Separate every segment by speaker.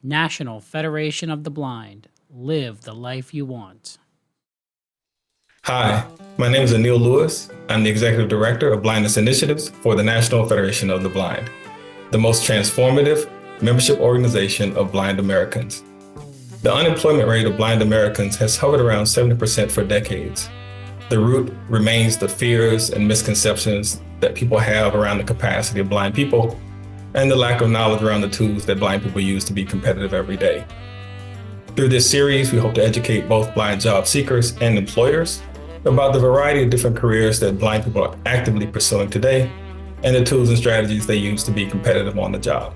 Speaker 1: National Federation of the Blind. Live the life you want.
Speaker 2: Hi, my name is Anil Lewis. I'm the Executive Director of Blindness Initiatives for the National Federation of the Blind, the most transformative membership organization of blind Americans. The unemployment rate of blind Americans has hovered around 70% for decades. The root remains the fears and misconceptions that people have around the capacity of blind people and the lack of knowledge around the tools that blind people use to be competitive every day. Through this series, we hope to educate both blind job seekers and employers about the variety of different careers that blind people are actively pursuing today and the tools and strategies they use to be competitive on the job.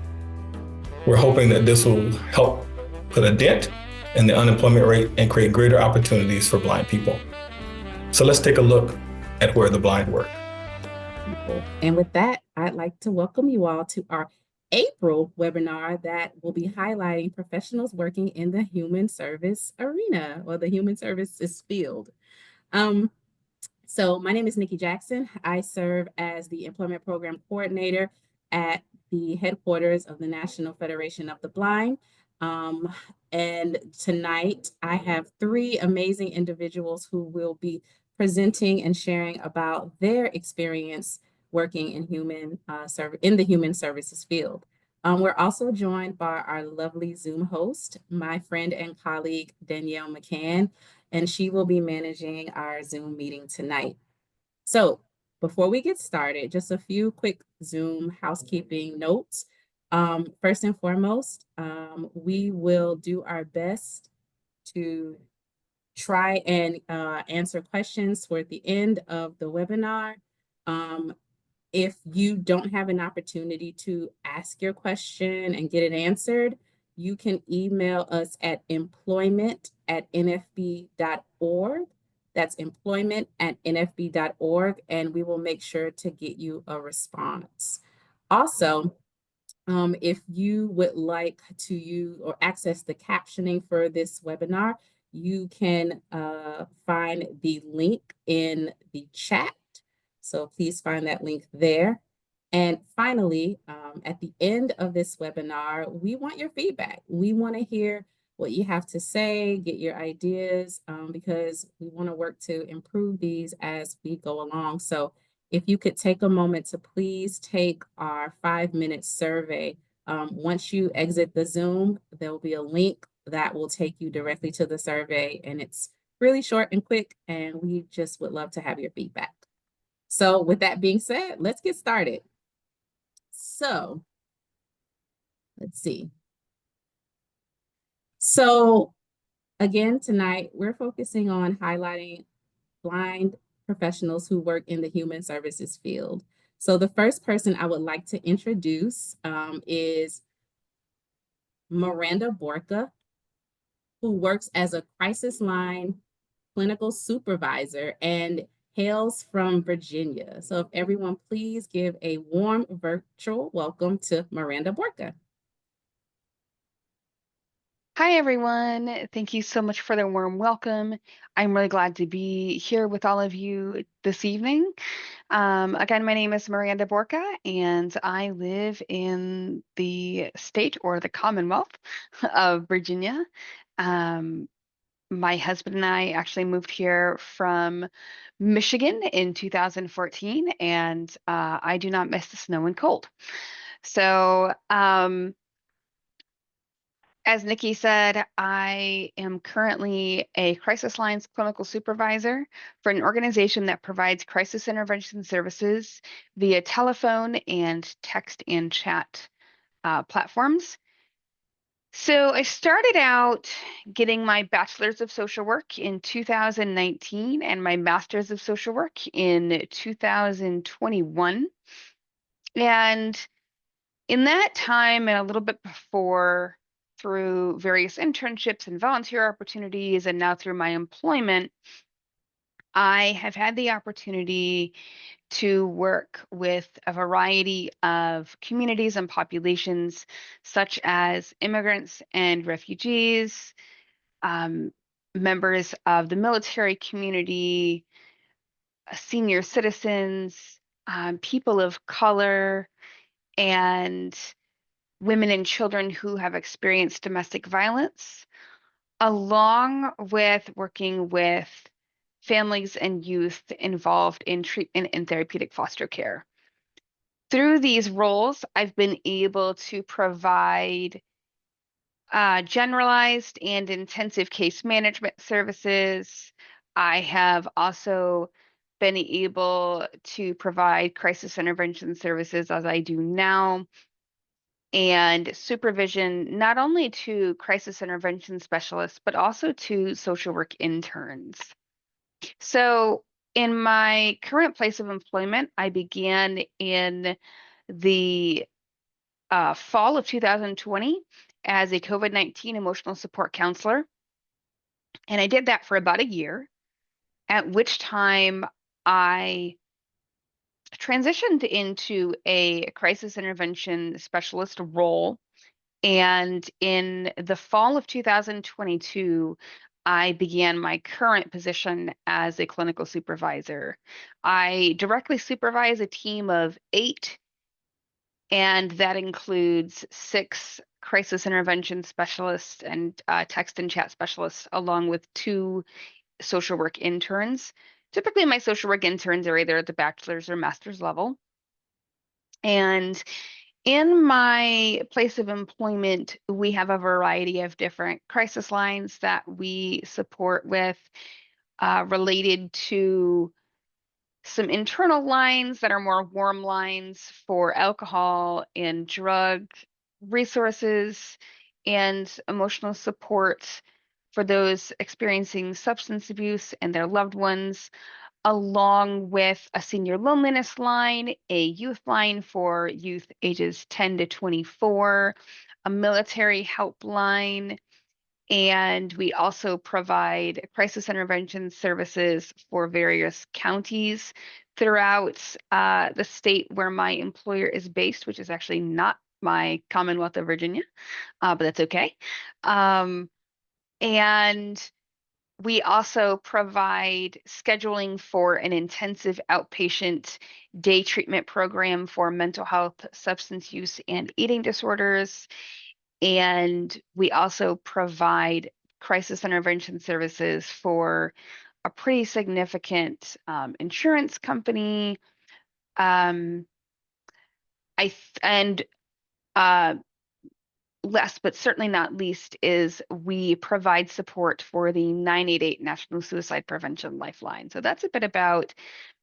Speaker 2: We're hoping that this will help put a dent in the unemployment rate and create greater opportunities for blind people. So let's take a look at where the blind work.
Speaker 3: And with that, I'd like to welcome you all to our April webinar that will be highlighting professionals working in the human service arena or the human services field. So my name is Nikki Jackson. I serve as the Employment Program Coordinator at the headquarters of the National Federation of the Blind. And tonight I have three amazing individuals who will be presenting and sharing about their experience working in the human services field. We're also joined by our lovely Zoom host, my friend and colleague, Danielle McCann, and she will be managing our Zoom meeting tonight. So before we get started, just a few quick Zoom housekeeping notes. First and foremost, we will do our best to try and answer questions toward the end of the webinar. If you don't have an opportunity to ask your question and get it answered, you can email us at employment@nfb.org. That's employment@nfb.org, and we will make sure to get you a response. Also, if you would like to use or access the captioning for this webinar, you can find the link in the chat. So please find that link there. And finally, at the end of this webinar, we want your feedback. We want to hear what you have to say, get your ideas, because we want to work to improve these as we go along. So if you could take a moment to please take our 5-minute survey. Once you exit the Zoom, there will be a link that will take you directly to the survey, and it's really short and quick, and we just would love to have your feedback. So with that being said, let's get started. So let's see. So again, tonight, we're focusing on highlighting blind professionals who work in the human services field. So the first person I would like to introduce is Miranda Borka, who works as a crisis line clinical supervisor and hails from Virginia. So if everyone please give a warm virtual welcome to Miranda Borka.
Speaker 4: Hi, everyone. Thank you so much for the warm welcome. I'm really glad to be here with all of you this evening. Again, my name is Miranda Borka, and I live in the state or the Commonwealth of Virginia. My husband and I actually moved here from Michigan in 2014, and I do not miss the snow and cold. So, as Nikki said, I am currently a crisis lines clinical supervisor for an organization that provides crisis intervention services via telephone and text and chat platforms. So I started out getting my bachelor's of social work in 2019 and my master's of social work in 2021. And in that time and a little bit before, through various internships and volunteer opportunities, and now through my employment, I have had the opportunity to work with a variety of communities and populations, such as immigrants and refugees, members of the military community, senior citizens, people of color, and women and children who have experienced domestic violence, along with working with families and youth involved in treatment and therapeutic foster care. Through these roles, I've been able to provide generalized and intensive case management services. I have also been able to provide crisis intervention services as I do now, and supervision not only to crisis intervention specialists, but also to social work interns. So in my current place of employment, I began in the fall of 2020 as a COVID-19 emotional support counselor. And I did that for about a year, at which time I transitioned into a crisis intervention specialist role. And in the fall of 2022, I began my current position as a clinical supervisor. I directly supervise a team of 8, and that includes 6 crisis intervention specialists and text and chat specialists, along with 2 social work interns. Typically, my social work interns are either at the bachelor's or master's level. And in my place of employment, we have a variety of different crisis lines that we support with, related to some internal lines that are more warm lines for alcohol and drug resources, and emotional support for those experiencing substance abuse and their loved ones, along with a senior loneliness line, a youth line for youth ages 10 to 24, a military helpline, and we also provide crisis intervention services for various counties throughout the state where my employer is based, which is actually not my Commonwealth of Virginia, but that's okay. And we also provide scheduling for an intensive outpatient day treatment program for mental health, substance use, and eating disorders. And we also provide crisis intervention services for a pretty significant insurance company. Um, and last but certainly not least is we provide support for the 988 National Suicide Prevention Lifeline. So that's a bit about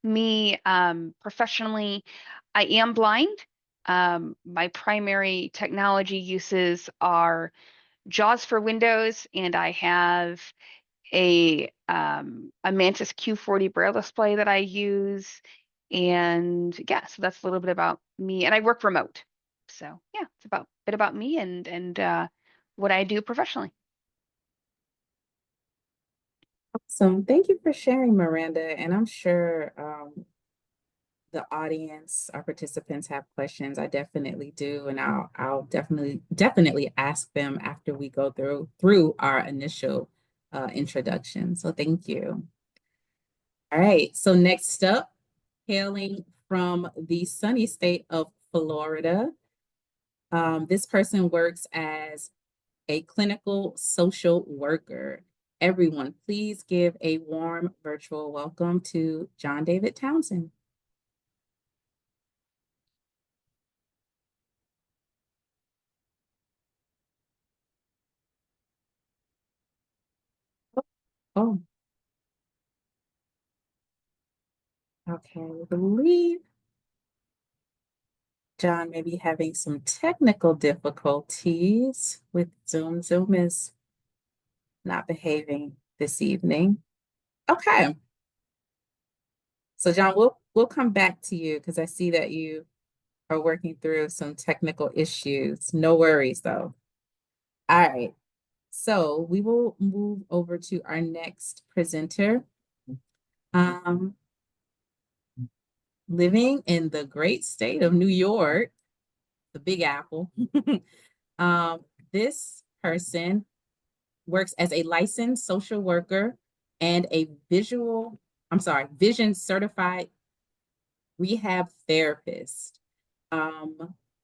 Speaker 4: me professionally. I am blind. My primary technology uses are JAWS for Windows, and I have a Mantis Q40 Braille display that I use. And yeah, so that's a little bit about me. And I work remote. So yeah, it's a bit about me and what I do professionally.
Speaker 3: Awesome. Thank you for sharing, Miranda. And I'm sure the audience, our participants have questions. I definitely do, and I'll definitely ask them after we go through our initial introduction. So thank you. All right. So next up, hailing from the sunny state of Florida, this person works as a clinical social worker. Everyone, please give a warm virtual welcome to John David Townsend. Oh, okay. I believe John may be having some technical difficulties with Zoom. Zoom is not behaving this evening. Okay. So John, we'll come back to you because I see that you are working through some technical issues. No worries though. All right. So we will move over to our next presenter. Living in the great state of New York, the Big Apple. This person works as a licensed social worker and a vision certified rehab therapist.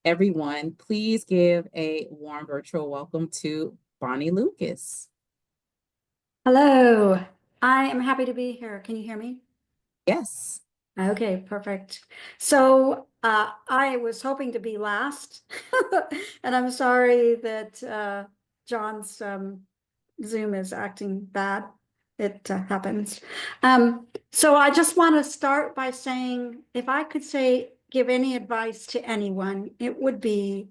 Speaker 3: everyone, please give a warm virtual welcome to Bonnie Lucas.
Speaker 5: Hello, I am happy to be here. Can you hear me?
Speaker 3: Yes.
Speaker 5: Okay, perfect. So I was hoping to be last, and I'm sorry that John's Zoom is acting bad. It happens. So I just want to start by saying, if I could give any advice to anyone, it would be,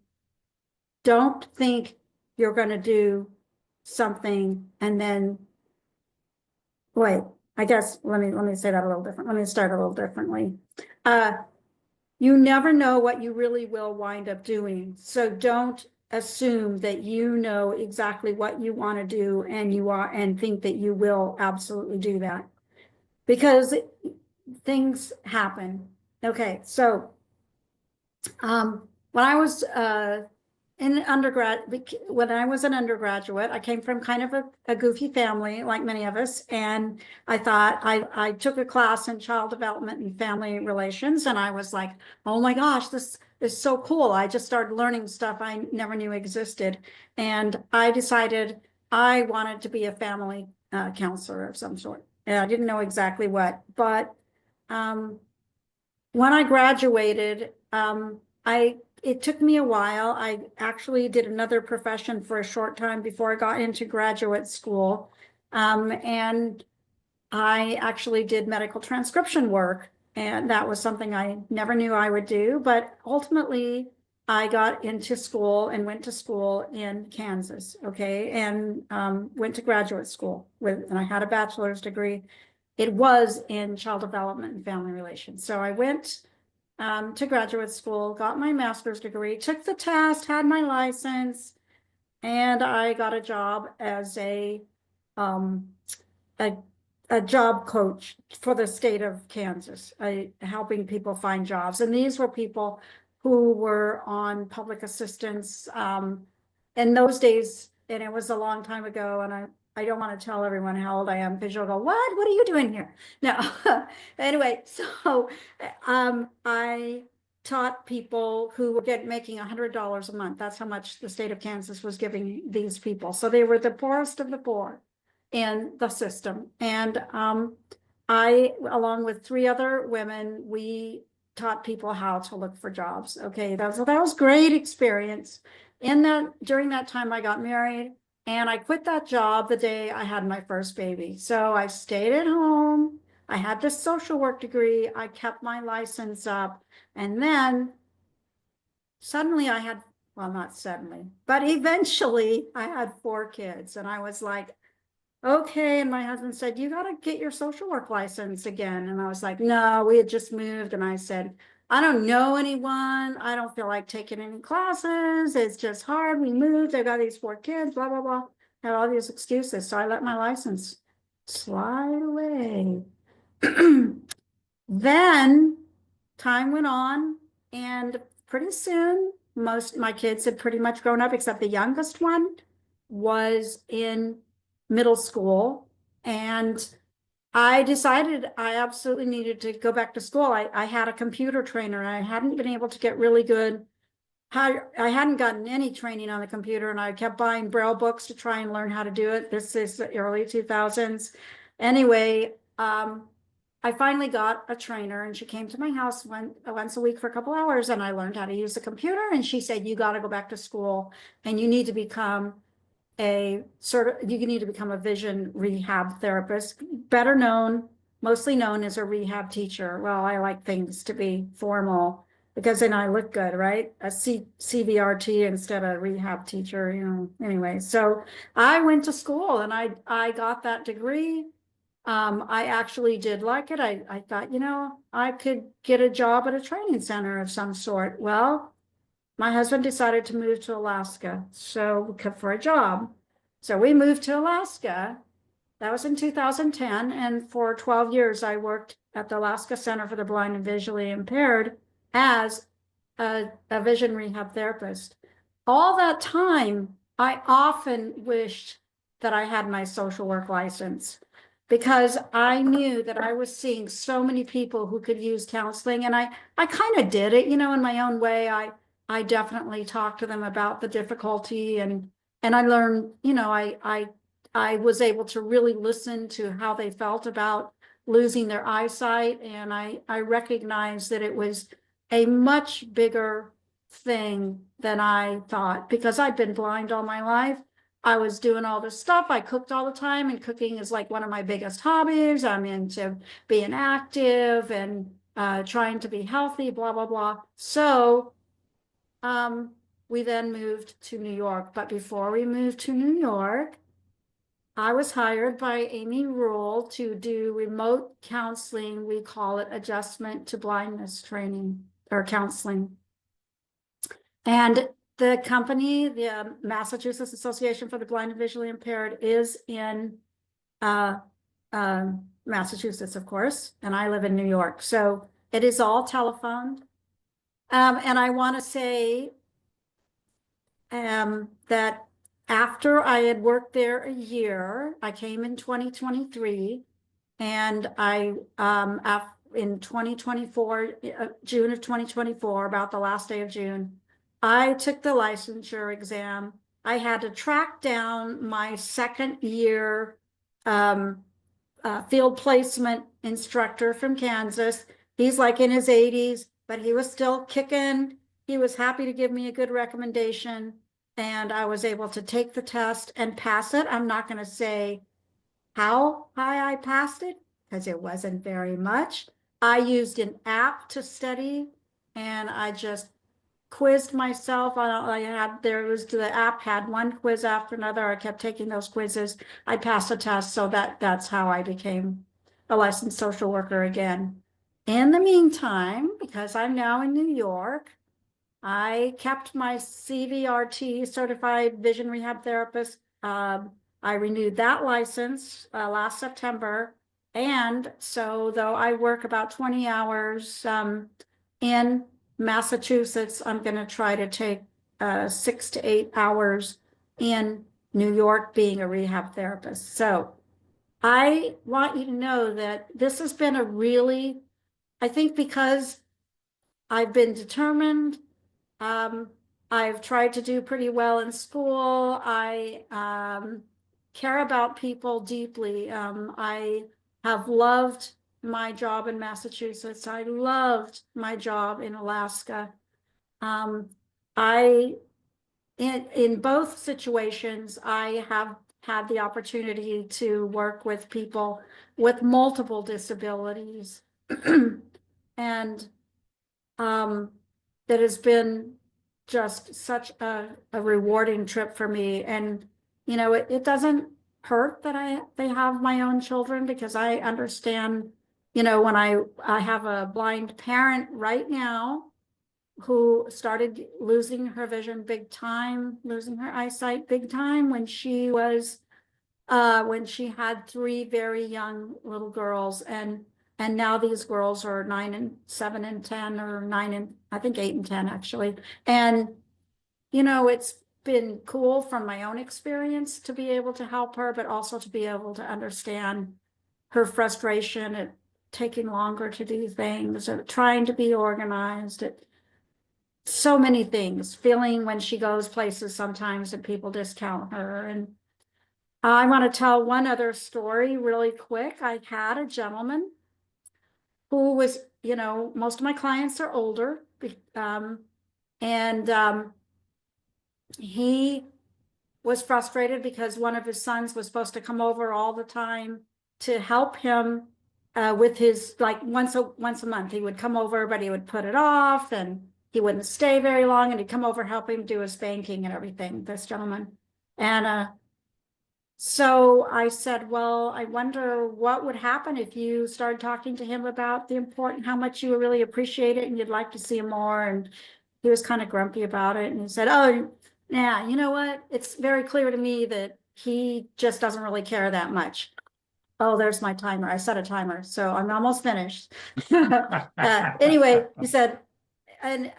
Speaker 5: don't think you're going to do something and then wait, I guess let me say that a little different. Let me start a little differently. You never know what you really will wind up doing. So don't assume that you know exactly what you want to do and think that you will absolutely do that, because things happen. Okay, so when I was when I was an undergraduate, I came from kind of a goofy family, like many of us, and I thought I took a class in child development and family relations, and I was like, oh my gosh, this is so cool. I just started learning stuff I never knew existed, and I decided I wanted to be a family counselor of some sort. And I didn't know exactly what, but when I graduated, it took me a while. I actually did another profession for a short time before I got into graduate school. And I actually did medical transcription work, and that was something I never knew I would do. But ultimately, I got into school and went to school in Kansas, okay, and went to graduate school and I had a bachelor's degree. It was in child development and family relations. So I went to graduate school, got my master's degree, took the test, had my license, and I got a job as a job coach for the state of Kansas, helping people find jobs. And these were people who were on public assistance in those days, and it was a long time ago, and I don't want to tell everyone how old I am because you'll go, what are you doing here? No. Anyway, so I taught people who were making $100 a month. That's how much the state of Kansas was giving these people. So they were the poorest of the poor in the system. And I, along with 3 other women, we taught people how to look for jobs. Okay, that was great experience. During that time, I got married, and I quit that job the day I had my first baby. So I stayed at home. I had this social work degree. I kept my license up. And then suddenly well, not suddenly, but eventually I had 4 kids. And I was like, okay. And my husband said, you got to get your social work license again. And I was like, no, we had just moved. And I said, I don't know anyone. I don't feel like taking any classes. It's just hard. We moved. I got these 4 kids, blah, blah, blah. Had all these excuses. So I let my license slide away. Then time went on, and pretty soon, most my kids had pretty much grown up, except the youngest one was in middle school. And I decided I absolutely needed to go back to school. I had a computer trainer, and I hadn't been able to get really good. I hadn't gotten any training on the computer, and I kept buying Braille books to try and learn how to do it. This is the early 2000s. Anyway, I finally got a trainer, and she came to my house once a week for a couple hours, and I learned how to use the computer. And she said, you got to go back to school, and you need to become a vision rehab therapist, mostly known as a rehab teacher. Well, I like things to be formal because then I look good, right? A CVRT instead of rehab teacher, anyway. So I went to school, and I got that degree. I actually did like it. I thought, I could get a job at a training center of some sort. Well, my husband decided to move to Alaska for a job. So we moved to Alaska. That was in 2010. And for 12 years, I worked at the Alaska Center for the Blind and Visually Impaired as a vision rehab therapist. All that time, I often wished that I had my social work license, because I knew that I was seeing so many people who could use counseling. And I kind of did it, in my own way. I definitely talked to them about the difficulty, and I learned, I was able to really listen to how they felt about losing their eyesight, and I recognized that it was a much bigger thing than I thought, because I'd been blind all my life. I was doing all this stuff. I cooked all the time, and cooking is like one of my biggest hobbies. I'm into being active and trying to be healthy, blah, blah, blah. So we then moved to New York. But before we moved to New York, I was hired by Amy Rule to do remote counseling. We call it adjustment to blindness training or counseling. And the company, the Massachusetts Association for the Blind and Visually Impaired, is in Massachusetts, of course, and I live in New York. So it is all telephoned. And I want to say that after I had worked there a year, I came in 2023, and in 2024, June of 2024, about the last day of June, I took the licensure exam. I had to track down my second year field placement instructor from Kansas. He's like in his 80s, but he was still kicking. He was happy to give me a good recommendation, and I was able to take the test and pass it. I'm not going to say how high I passed it, because it wasn't very much. I used an app to study, and I just quizzed myself. The app had one quiz after another. I kept taking those quizzes. I passed the test, so that's how I became a licensed social worker again. In the meantime, because I'm now in New York, I kept my CVRT, Certified Vision Rehab Therapist. I renewed that license last September. And so though I work about 20 hours in Massachusetts, I'm going to try to take 6 to 8 hours in New York being a rehab therapist. So I want you to know that this has been I think because I've been determined, I've tried to do pretty well in school. I care about people deeply. I have loved my job in Massachusetts. I loved my job in Alaska. In both situations, I have had the opportunity to work with people with multiple disabilities. And that has been just such a rewarding trip for me. And, it doesn't hurt that they have my own children, because I understand, when I have a blind parent right now who started losing her vision big time, losing her eyesight big time when she had 3 very young little girls, and now these girls are 9 and 7 and 10, or 9 and I think 8 and 10 actually. And it's been cool from my own experience to be able to help her, but also to be able to understand her frustration at taking longer to do things, or trying to be organized, at so many things, feeling when she goes places sometimes that people discount her. And I want to tell one other story really quick. I had a gentleman who was, most of my clients are older, and he was frustrated because one of his sons was supposed to come over all the time to help him with his, like once a month he would come over, but he would put it off, and he wouldn't stay very long, and he'd come over, help him do his banking and everything, this gentleman. And so I said, well, I wonder what would happen if you started talking to him about how much you really appreciate it and you'd like to see him more. And he was kind of grumpy about it. And he said, oh, yeah, you know what? It's very clear to me that he just doesn't really care that much. Oh, there's my timer. I set a timer, so I'm almost finished. Anyway, he said, and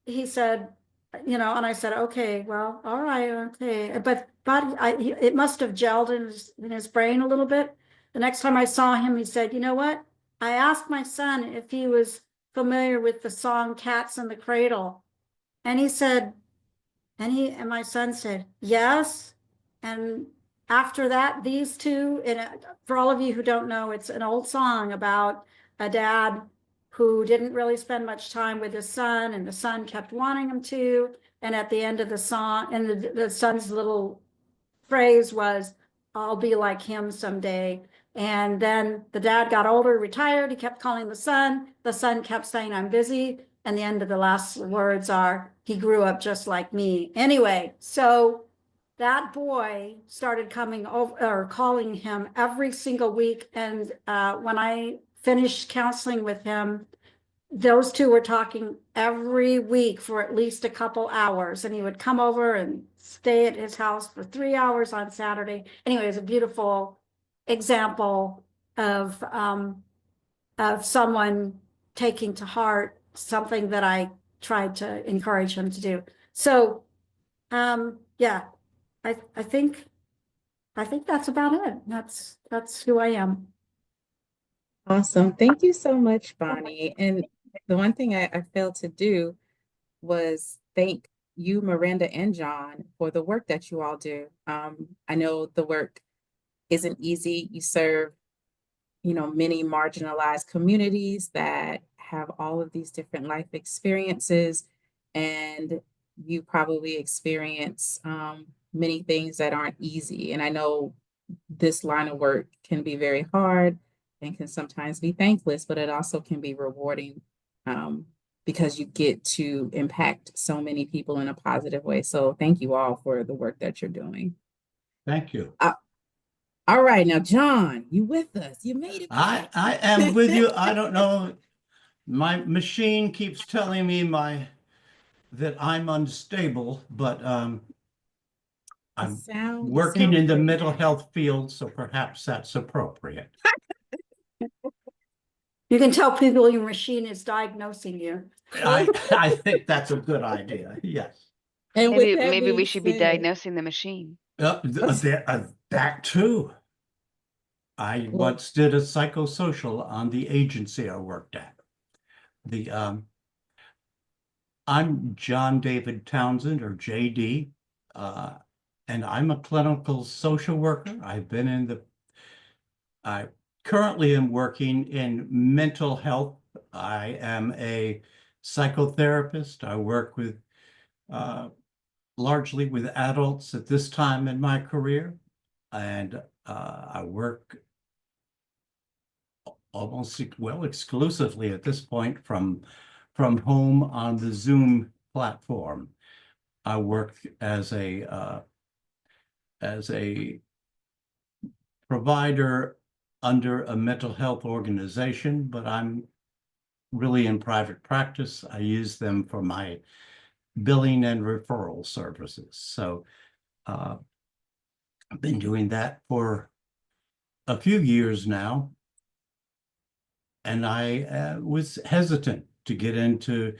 Speaker 5: he said, and I said, okay, well, all right, okay. But it must have gelled in his brain a little bit. The next time I saw him, he said, you know what? I asked my son if he was familiar with the song Cats in the Cradle. And he said, and my son said, yes. And after that, these two, and for all of you who don't know, it's an old song about a dad who didn't really spend much time with his son, and the son kept wanting him to. And at the end of the song, and the son's little phrase was, I'll be like him someday. And then the dad got older, retired. He kept calling the son. The son kept saying, I'm busy. And the end of the last words are, he grew up just like me. Anyway, so that boy started coming over or calling him every single week. And when I finished counseling with him, those two were talking every week for at least a couple hours, and he would come over and stay at his house for 3 hours on Saturday. Anyway, it was a beautiful example of someone taking to heart something that I tried to encourage him to do. So, yeah, I think that's about it. That's who I am.
Speaker 3: Awesome. Thank you so much, Bonnie. And the one thing I failed to do was thank you, Miranda and John, for the work that you all do. I know the work isn't easy. You serve, many marginalized communities that have all of these different life experiences, and you probably experience many things that aren't easy. And I know this line of work can be very hard and can sometimes be thankless, but it also can be rewarding because you get to impact so many people in a positive way. So thank you all for the work that you're doing.
Speaker 6: Thank you.
Speaker 3: All right, now, John, you with us? You made it back.
Speaker 6: I am with you. I don't know. My machine keeps telling me that I'm unstable, but I'm working in the mental health field, so perhaps that's appropriate.
Speaker 5: You can tell people your machine is diagnosing you.
Speaker 6: I think that's a good idea. Yes.
Speaker 3: And
Speaker 4: maybe we should be diagnosing the machine.
Speaker 6: That too. I once did a psychosocial on the agency I worked at. I'm John David Townsend, or JD, and I'm a clinical social worker. I currently am working in mental health. I am a psychotherapist. I work with largely with adults at this time in my career, and I work almost, well, exclusively at this point from home on the Zoom platform. I work as a provider under a mental health organization, but I'm really in private practice. I use them for my billing and referral services. So I've been doing that for a few years now. And I was hesitant to get into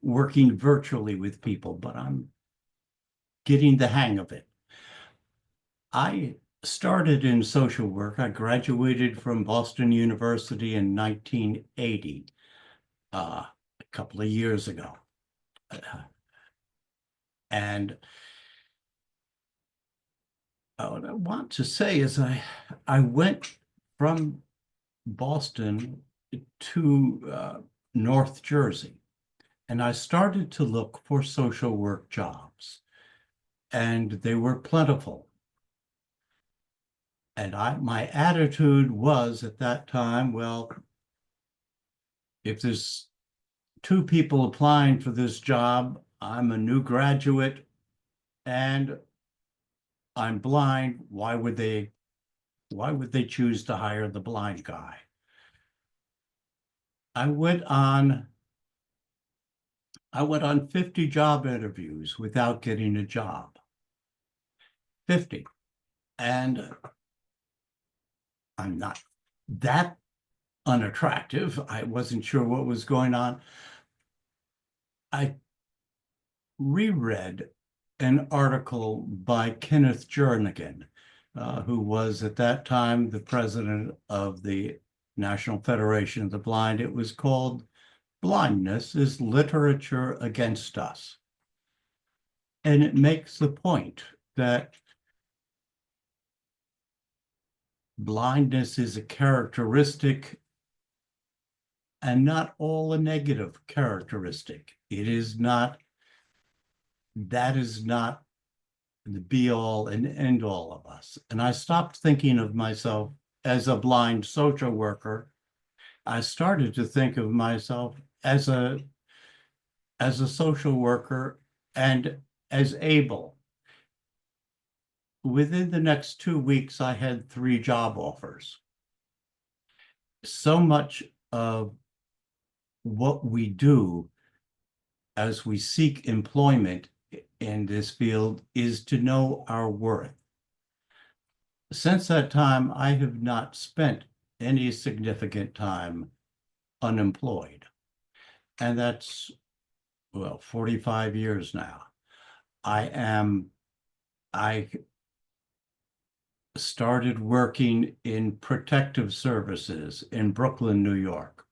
Speaker 6: working virtually with people, but I'm getting the hang of it. I started in social work. I graduated from Boston University in 1980, a couple of years ago. And what I want to say is I went from Boston to North Jersey, and I started to look for social work jobs, and they were plentiful. And my attitude was at that time, well, if there's 2 people applying for this job, I'm a new graduate and I'm blind, why would they choose to hire the blind guy? I went on 50 job interviews without getting a job. 50. And I'm not that unattractive. I wasn't sure what was going on. I reread an article by Kenneth Jernigan, who was at that time the president of the National Federation of the Blind. It was called "Blindness is Literature Against Us." And it makes the point that blindness is a characteristic and not all a negative characteristic. It is not, that is not the be all and end all of us. And I stopped thinking of myself as a blind social worker. I started to think of myself as a social worker and as able. Within the next 2 weeks, I had 3 job offers. So much of what we do as we seek employment in this field is to know our worth. Since that time, I have not spent any significant time unemployed. And that's, well, 45 years now. I started working in protective services in Brooklyn, New York.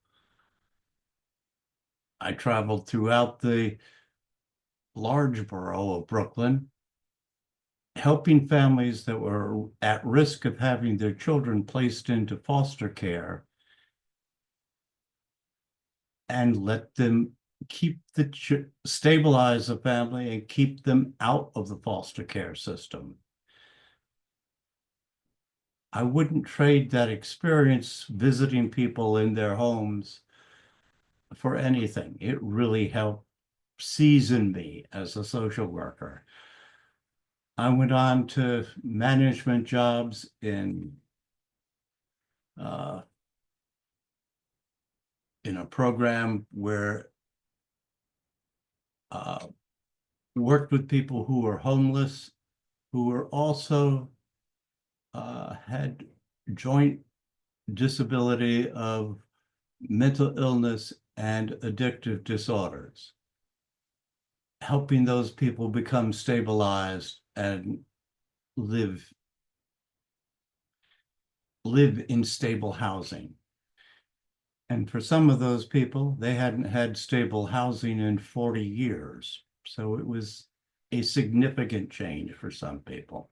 Speaker 6: I traveled throughout the large borough of Brooklyn, helping families that were at risk of having their children placed into foster care and let them stabilize the family and keep them out of the foster care system. I wouldn't trade that experience visiting people in their homes for anything. It really helped season me as a social worker. I went on to management jobs in a program where worked with people who were homeless, who were also had joint disability of mental illness and addictive disorders, helping those people become stabilized and live in stable housing. And for some of those people, they hadn't had stable housing in 40 years. So it was a significant change for some people.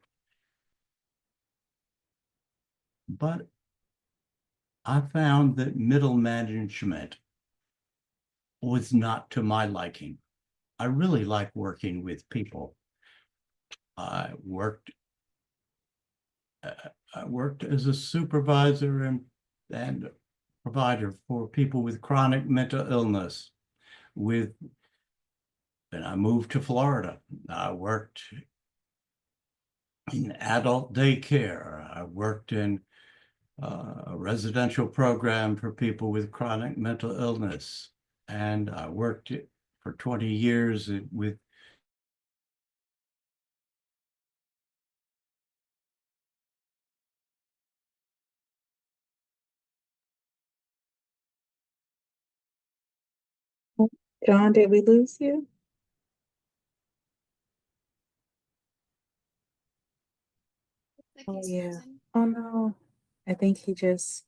Speaker 6: But I found that middle management was not to my liking. I really like working with people. I worked as a supervisor and provider for people with chronic mental illness. And I moved to Florida. I worked in adult daycare. I worked in a residential program for people with chronic mental illness. And I worked for 20 years with
Speaker 3: John, did we lose you? Oh, yeah. Oh, no. I think he just,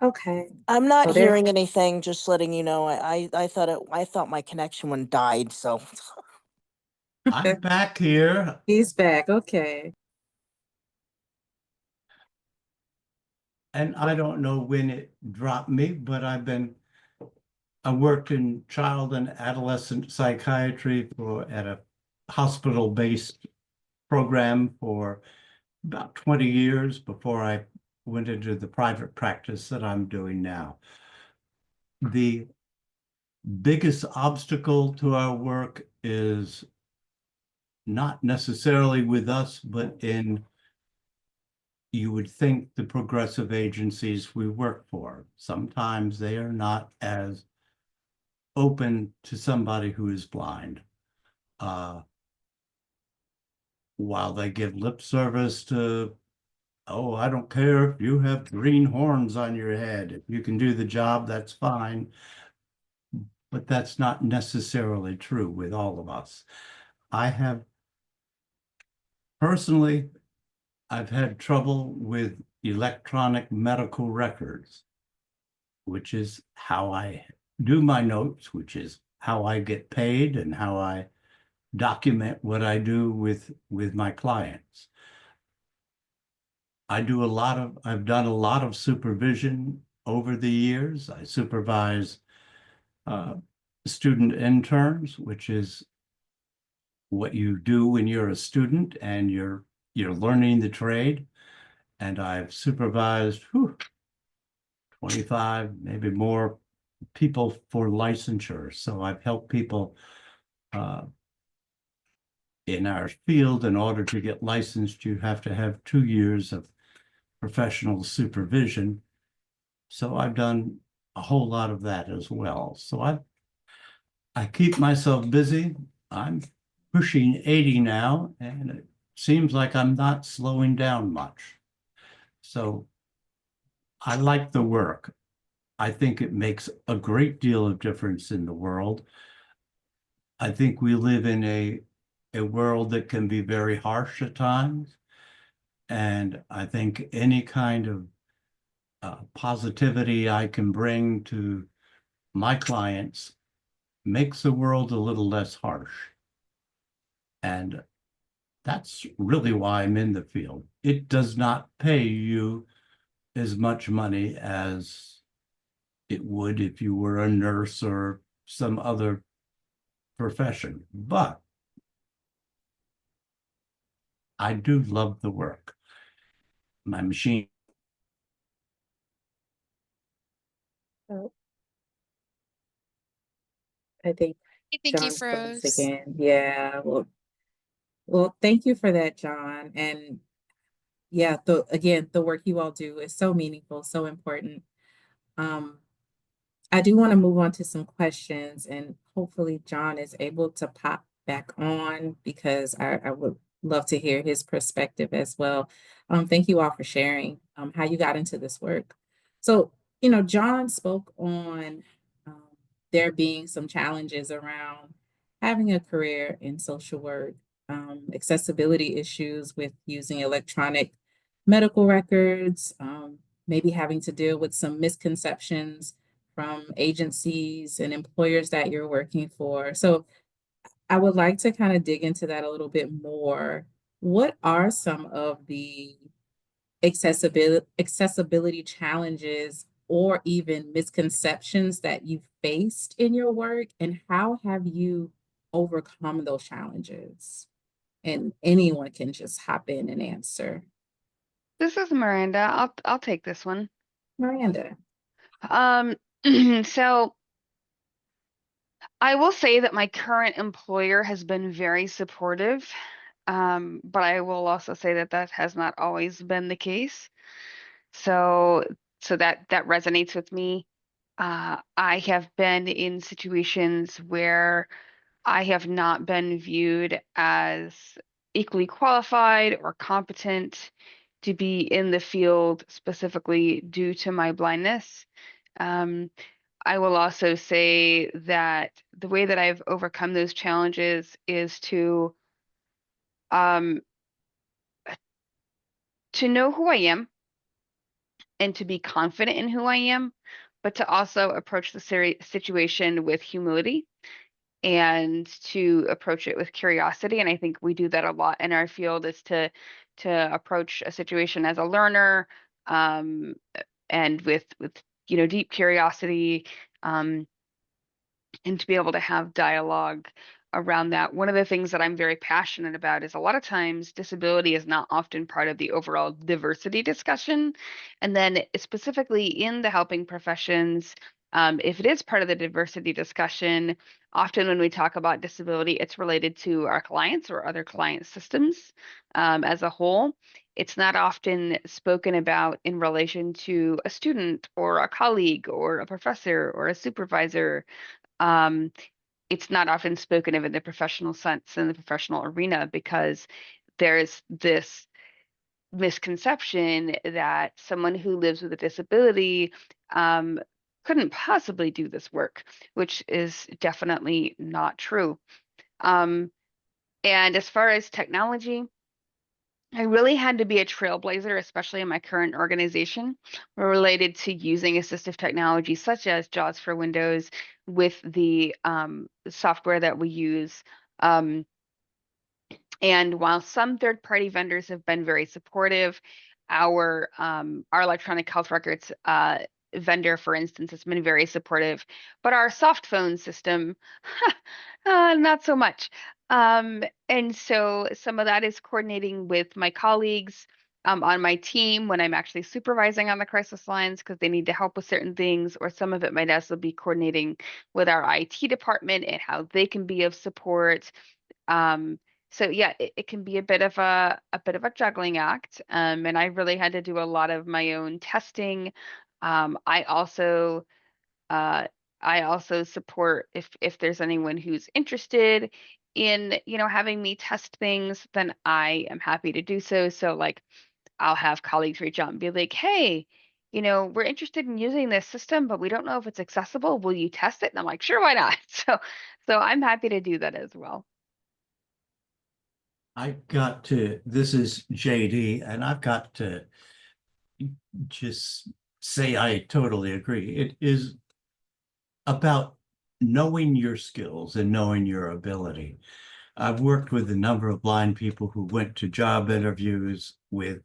Speaker 3: okay.
Speaker 7: I'm not
Speaker 3: Oh, there-
Speaker 7: hearing anything, just letting you know. I thought my connection one died, so
Speaker 6: I'm back here.
Speaker 3: He's back. Okay.
Speaker 6: And I don't know when it dropped me, but I worked in child and adolescent psychiatry at a hospital-based program for about 20 years before I went into the private practice that I'm doing now. The biggest obstacle to our work is not necessarily with us, but you would think the progressive agencies we work for. Sometimes they are not as open to somebody who is blind. While they give lip service to, oh, I don't care if you have green horns on your head. If you can do the job, that's fine. But that's not necessarily true with all of us. Personally, I've had trouble with electronic medical records, which is how I do my notes, which is how I get paid and how I document what I do with my clients. I've done a lot of supervision over the years. I supervise student interns, which is what you do when you're a student and you're learning the trade. And I've supervised 25, maybe more people for licensure. So I've helped people in our field. In order to get licensed, you have to have 2 years of professional supervision. So I've done a whole lot of that as well. So I keep myself busy. I'm pushing 80 now, and it seems like I'm not slowing down much. So I like the work. I think it makes a great deal of difference in the world. I think we live in a world that can be very harsh at times. And I think any kind of positivity I can bring to my clients makes the world a little less harsh. And that's really why I'm in the field. It does not pay you as much money as it would if you were a nurse or some other profession, but I do love the work. My machine.
Speaker 3: I think
Speaker 8: I think you
Speaker 3: John froze
Speaker 8: froze.
Speaker 3: again. Yeah. Well, thank you for that, John. And yeah, the work you all do is so meaningful, so important. I do want to move on to some questions, and hopefully John is able to pop back on because I would love to hear his perspective as well. Thank you all for sharing how you got into this work. So, John spoke on um, there being some challenges around having a career in social work, accessibility issues with using electronic medical records, maybe having to deal with some misconceptions from agencies and employers that you're working for. So I would like to kind of dig into that a little bit more. What are some of the accessibility challenges or even misconceptions that you've faced in your work, and how have you overcome those challenges? And anyone can just hop in and answer.
Speaker 4: This is Miranda. I'll take this one.
Speaker 3: Miranda.
Speaker 4: So I will say that my current employer has been very supportive, but I will also say that that has not always been the case. So that resonates with me. I have been in situations where I have not been viewed as equally qualified or competent to be in the field specifically due to my blindness. I will also say that the way that I've overcome those challenges is um, to know who I am and to be confident in who I am, but to also approach the situation with humility and to approach it with curiosity. And I think we do that a lot in our field, is to approach a situation as a learner, and with deep curiosity, um, and to be able to have dialogue around that. One of the things that I'm very passionate about is a lot of times disability is not often part of the overall diversity discussion. And then specifically in the helping professions, if it is part of the diversity discussion, often when we talk about disability, it's related to our clients or other client systems as a whole. It's not often spoken about in relation to a student or a colleague or a professor or a supervisor. um, it's not often spoken of in the professional sense, in the professional arena, because there's this misconception that someone who lives with a disability couldn't possibly do this work, which is definitely not true. And as far as technology, I really had to be a trailblazer, especially in my current organization, related to using assistive technology such as JAWS for Windows with the software that we use. And while some third-party vendors have been very supportive, our electronic health records vendor, for instance, has been very supportive, but our soft phone system, not so much. And so some of that is coordinating with my colleagues on my team when I'm actually supervising on the crisis lines because they need to help with certain things, or some of it might also be coordinating with our IT department and how they can be of support. So yeah, it can be a bit of a juggling act. And I really had to do a lot of my own testing. I also uh, I also support if there's anyone who's interested in, having me test things, then I am happy to do so. So like I'll have colleagues reach out and be like, hey, we're interested in using this system, but we don't know if it's accessible. Will you test it? And I'm like, sure, why not? So I'm happy to do that as well.
Speaker 6: This is JD, and I've got to just say I totally agree. It is about knowing your skills and knowing your ability. I've worked with a number of blind people who went to job interviews with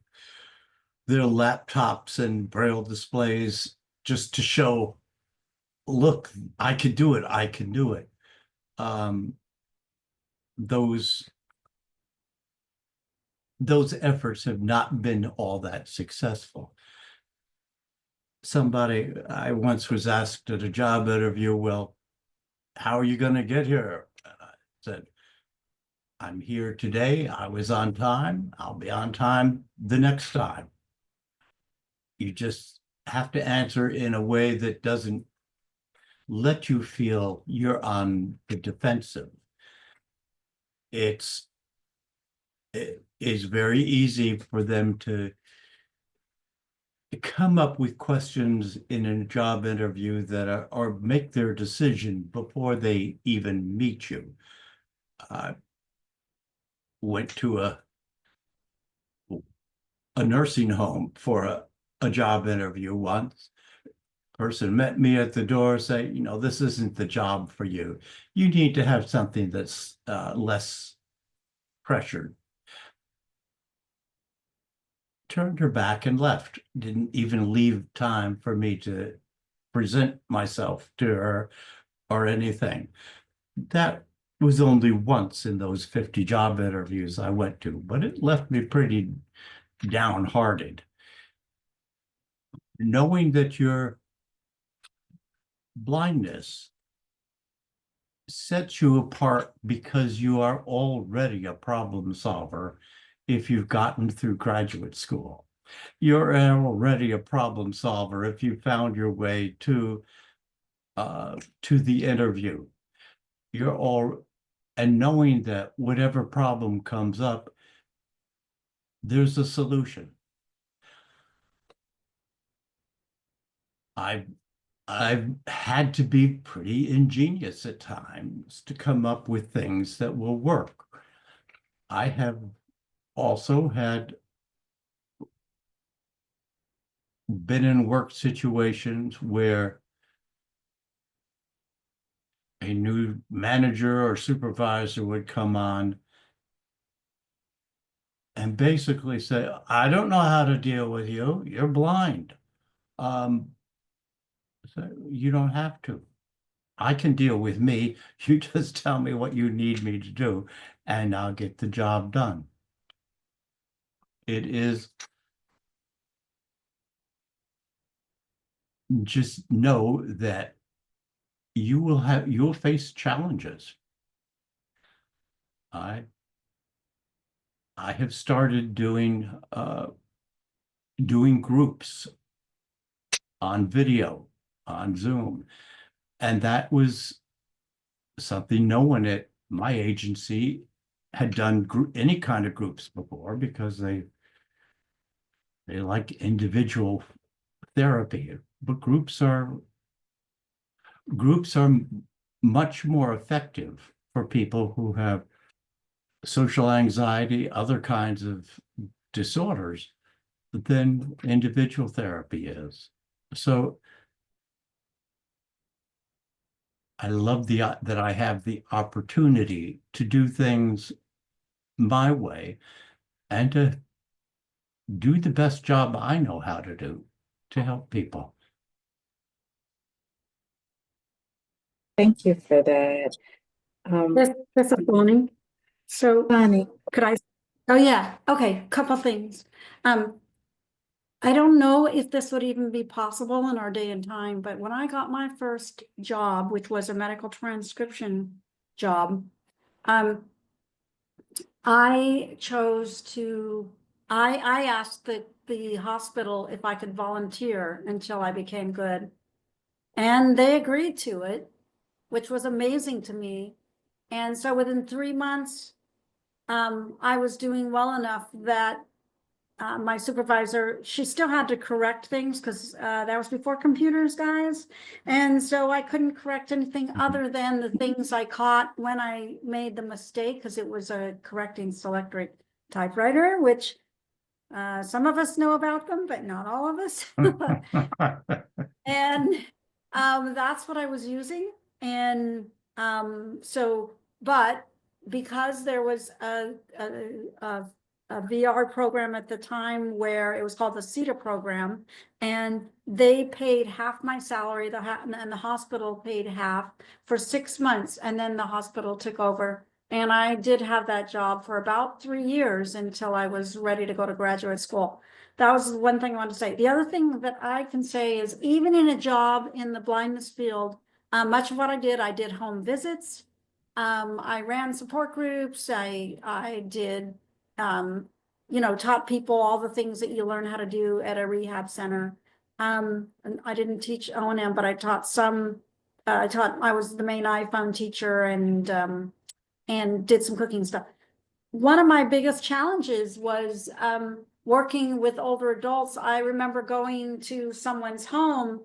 Speaker 6: their laptops and braille displays just to show, look, I can do it, I can do it. Those efforts have not been all that successful. I once was asked at a job interview, well, how are you going to get here? And I said, I'm here today. I was on time. I'll be on time the next time. You just have to answer in a way that doesn't let you feel you're on the defensive. It is very easy for them to come up with questions in a job interview that are, or make their decision before they even meet you. I went to a nursing home for a job interview once. Person met me at the door, say, this isn't the job for you. You need to have something that's less pressured. Turned her back and left. Didn't even leave time for me to present myself to her or anything. That was only once in those 50 job interviews I went to, but it left me pretty downhearted. Knowing that your blindness sets you apart because you are already a problem solver if you've gotten through graduate school. You're already a problem solver if you found your way to the interview. And knowing that whatever problem comes up, there's a solution. I've had to be pretty ingenious at times to come up with things that will work. I have also been in work situations where a new manager or supervisor would come on and basically say, I don't know how to deal with you. You're blind. So you don't have to. I can deal with me. You just tell me what you need me to do, and I'll get the job done. It is just know that you'll face challenges. I have started doing groups on video, on Zoom, and that was something no one at my agency had done any kind of groups before, because they like individual therapy, but groups are much more effective for people who have social anxiety, other kinds of disorders, than individual therapy is. So I love that I have the opportunity to do things my way and to do the best job I know how to do to help people.
Speaker 3: Thank you for that.
Speaker 5: That's a Bonnie. So
Speaker 3: Bonnie,
Speaker 5: could I? Oh yeah. Okay. Couple things. I don't know if this would even be possible in our day and time, but when I got my first job, which was a medical transcription job, I chose to, I asked the hospital if I could volunteer until I became good. And they agreed to it, which was amazing to me. And so within 3 months, I was doing well enough that my supervisor, she still had to correct things because that was before computers, guys. And so I couldn't correct anything other than the things I caught when I made the mistake, because it was a correcting selectric typewriter, which some of us know about them, but not all of us. And that's what I was using. And but because there was a VR program at the time where it was called the CETA program, and they paid half my salary, and the hospital paid half for 6 months, and then the hospital took over. And I did have that job for about 3 years until I was ready to go to graduate school. That was one thing I wanted to say. The other thing that I can say is, even in a job in the blindness field, much of what I did home visits. I ran support groups. I did, taught people all the things that you learn how to do at a rehab center. And I didn't teach O&M, but I taught some. I was the main iPhone teacher and did some cooking stuff. One of my biggest challenges was working with older adults. I remember going to someone's home,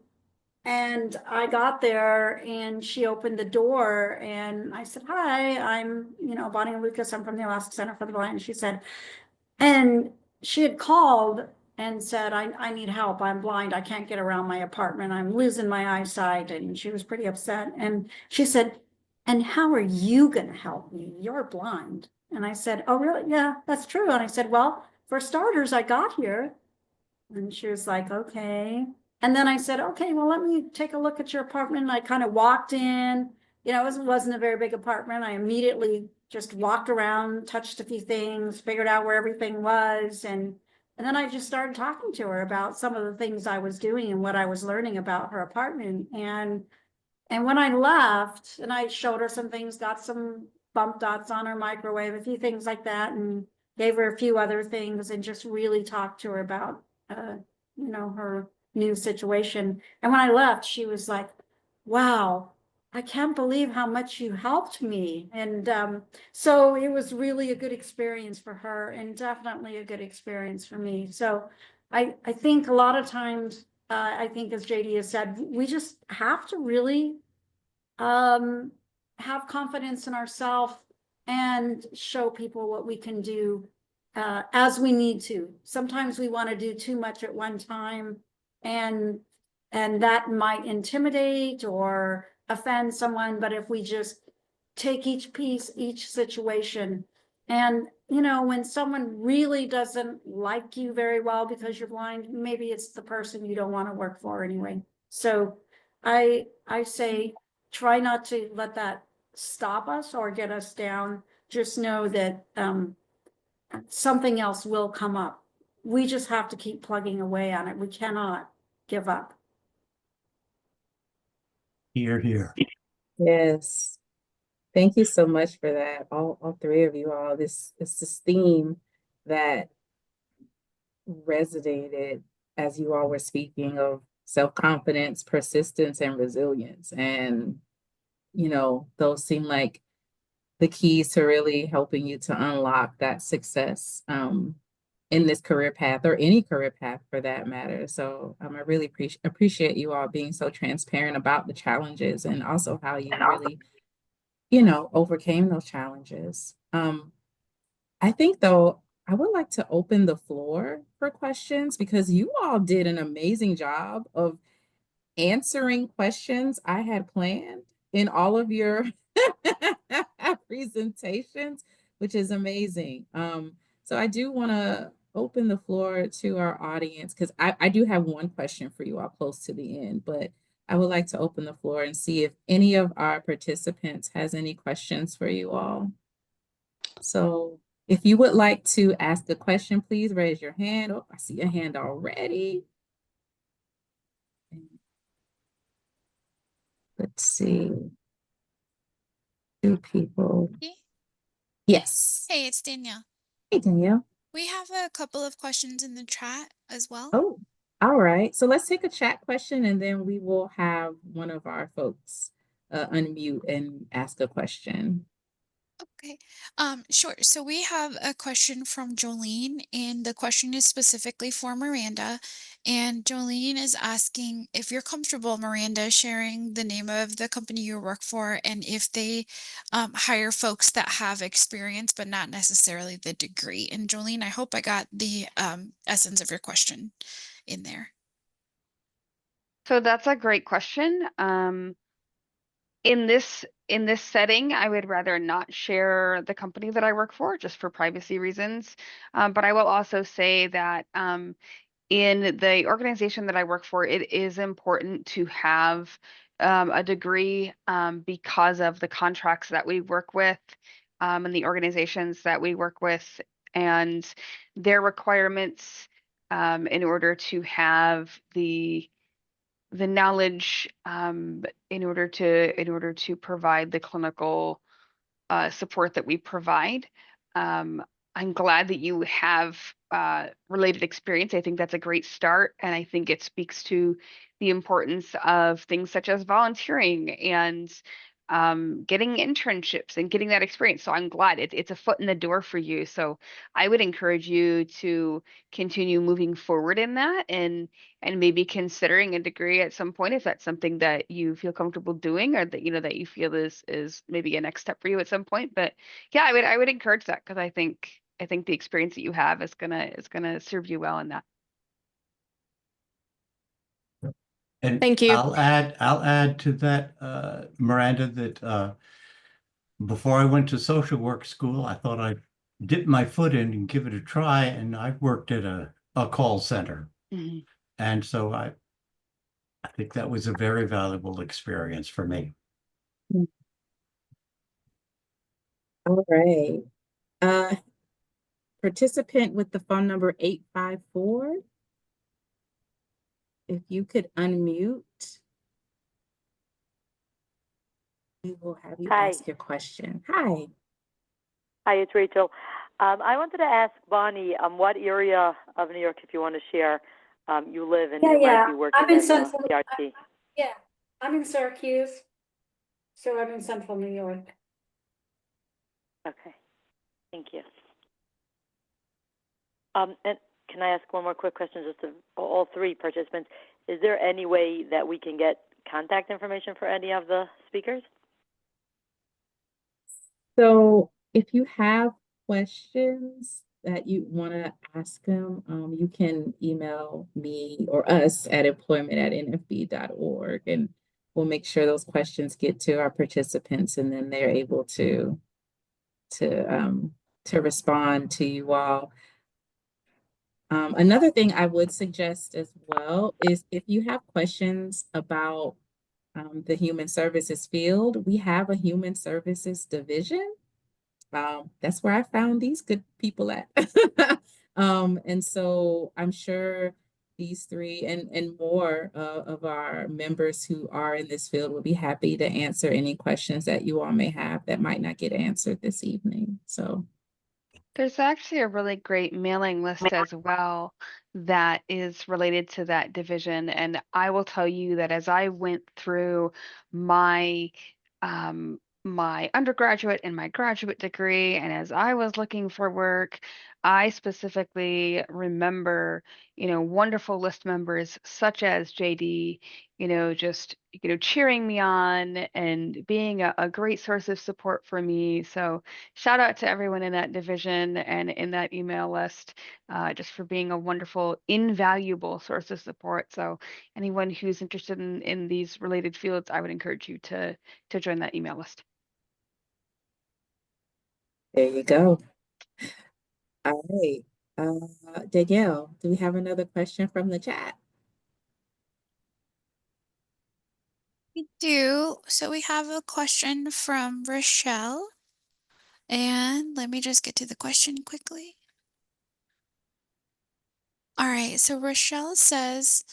Speaker 5: and I got there and she opened the door and I said, "Hi, I'm, Bonnie and Lucas. I'm from the Alaska Center for the Blind." And she said, and she had called and said, I need help. I'm blind. I can't get around my apartment. I'm losing my eyesight. And she was pretty upset. And she said, "And how are you going to help me? You're blind." And I said, "Oh, really? Yeah, that's true." And I said, "Well, for starters, I got here." And she was like, "Okay." And then I said, "Okay, well, let me take a look at your apartment." And I kind of walked in. It wasn't a very big apartment. I immediately just walked around, touched a few things, figured out where everything was. And then I just started talking to her about some of the things I was doing and what I was learning about her apartment. And when I left, and I showed her some things, got some bump dots on her microwave, a few things like that, and gave her a few other things, and just really talked to her about, her new situation. And when I left, she was like, "Wow, I can't believe how much you helped me." And so it was really a good experience for her, and definitely a good experience for me. So I think a lot of times, I think, as JD has said, we just have to really have confidence in ourselves and show people what we can do as we need to. Sometimes we want to do too much at one time, and that might intimidate or offend someone. But if we just take each piece, each situation, and when someone really doesn't like you very well because you're blind, maybe it's the person you don't want to work for anyway. So I say, try not to let that stop us or get us down. Just know that something else will come up. We just have to keep plugging away on it. We cannot give up.
Speaker 6: Here, here.
Speaker 3: yes. Thank you so much for that. All three of you all. It's this theme that resonated as you all were speaking of self-confidence, persistence, and resilience. And, those seem like the keys to really helping you to unlock that success in this career path, or any career path for that matter. So I really appreciate you all being so transparent about the challenges, and also how you really, overcame those challenges. I think, though, I would like to open the floor for questions, because you all did an amazing job of answering questions I had planned in all of your presentations. which is amazing. So I do want to open the floor to our audience because I do have one question for you all close to the end, but I would like to open the floor and see if any of our participants has any questions for you all. So if you would like to ask a question, please raise your hand. Oh, I see a hand already. Let's see. 2 people.
Speaker 8: Me?
Speaker 3: Yes.
Speaker 8: Hey, it's Danielle.
Speaker 3: Hey, Danielle.
Speaker 8: We have a couple of questions in the chat as well.
Speaker 3: Oh, all right. So let's take a chat question and then we will have one of our folks unmute and ask a question.
Speaker 8: Okay. Sure. So we have a question from Jolene, and the question is specifically for Miranda. And Jolene is asking if you're comfortable, Miranda, sharing the name of the company you work for and if they hire folks that have experience, but not necessarily the degree. And Jolene, I hope I got the essence of your question in there.
Speaker 4: So that's a great question. In this setting, I would rather not share the company that I work for just for privacy reasons. But I will also say that in the organization that I work for, it is important to have a degree because of the contracts that we work with and the organizations that we work with and their requirements in order to have the knowledge in order to provide the clinical support that we provide. I'm glad that you have related experience. I think that's a great start, and I think it speaks to the importance of things such as volunteering and getting internships and getting that experience. So I'm glad it's a foot in the door for you. So I would encourage you to continue moving forward in that and maybe considering a degree at some point if that's something that you feel comfortable doing or that that you feel is maybe a next step for you at some point. But yeah, I would encourage that because I think the experience that you have is gonna serve you well in that.
Speaker 6: And
Speaker 5: Thank you.
Speaker 6: I'll add to that, Miranda, that before I went to social work school, I thought I'd dip my foot in and give it a try, and I worked at a call center.
Speaker 4: Mhm.
Speaker 6: And so I think that was a very valuable experience for me.
Speaker 3: All right. Participant with the phone number 854. If you could unmute, we will have you
Speaker 9: Hi.
Speaker 3: ask your question. Hi.
Speaker 9: Hi, it's Rachel. I wanted to ask Bonnie, what area of New York, if you want to share, you live and you might be working
Speaker 5: I'm in
Speaker 9: at
Speaker 5: Central.
Speaker 9: PRT.
Speaker 5: Yeah, I'm in Syracuse, so I'm in Central New York.
Speaker 9: Okay, thank you. And can I ask one more quick question, just to all 3 participants? Is there any way that we can get contact information for any of the speakers?
Speaker 3: So if you have questions that you want to ask them, you can email me or us at employment@nfb.org, and we'll make sure those questions get to our participants, and then they're able to respond to you all. Another thing I would suggest as well is if you have questions about the human services field, we have a human services division. That's where I found these good people at. And so I'm sure these 3 and more of our members who are in this field will be happy to answer any questions that you all may have that might not get answered this evening. So
Speaker 4: There's actually a really great mailing list as well that is related to that division. And I will tell you that as I went through my my undergraduate and my graduate degree, and as I was looking for work, I specifically remember, wonderful list members such as JD, just, cheering me on and being a great source of support for me. So shout out to everyone in that division and in that email list, just for being a wonderful, invaluable source of support. So anyone who's interested in these related fields, I would encourage you to join that email list.
Speaker 3: There you go. All right. Danielle, do we have another question from the chat?
Speaker 8: We do. So we have a question from Rochelle. And let me just get to the question quickly. All right, so Rochelle says,